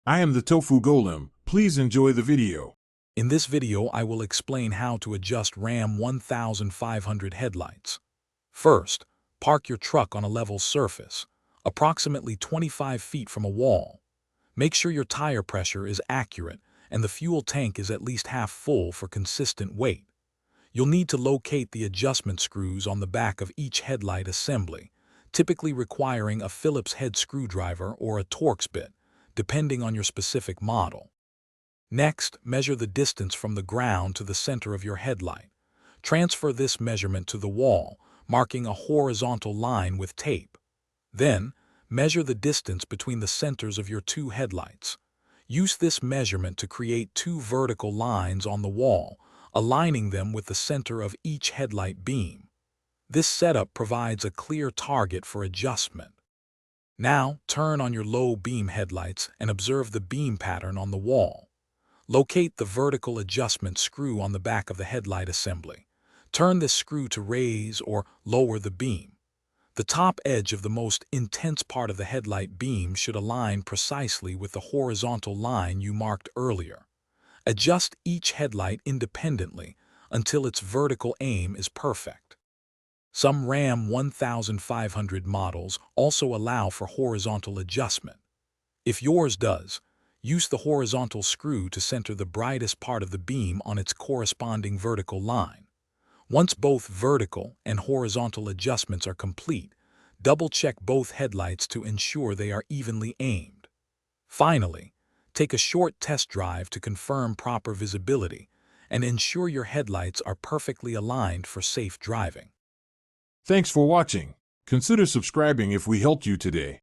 I am the Tofu Golem. Please enjoy the video. In this video, I will explain how to adjust Ram 1500 headlights. First, park your truck on a level surface, approximately 25 feet from a wall. Make sure your tire pressure is accurate and the fuel tank is at least half full for consistent weight. You'll need to locate the adjustment screws on the back of each headlight assembly, typically requiring a Phillips head screwdriver or a Torx bit, depending on your specific model. Next, measure the distance from the ground to the center of your headlight. Transfer this measurement to the wall, marking a horizontal line with tape. Then, measure the distance between the centers of your two headlights. Use this measurement to create two vertical lines on the wall, aligning them with the center of each headlight beam. This setup provides a clear target for adjustment. Now, turn on your low beam headlights and observe the beam pattern on the wall. Locate the vertical adjustment screw on the back of the headlight assembly. Turn this screw to raise or lower the beam. The top edge of the most intense part of the headlight beam should align precisely with the horizontal line you marked earlier. Adjust each headlight independently until its vertical aim is perfect. Some Ram 1500 models also allow for horizontal adjustment. If yours does, use the horizontal screw to center the brightest part of the beam on its corresponding vertical line. Once both vertical and horizontal adjustments are complete, double-check both headlights to ensure they are evenly aimed. Finally, take a short test drive to confirm proper visibility and ensure your headlights are perfectly aligned for safe driving. Thanks for watching. Consider subscribing if we helped you today.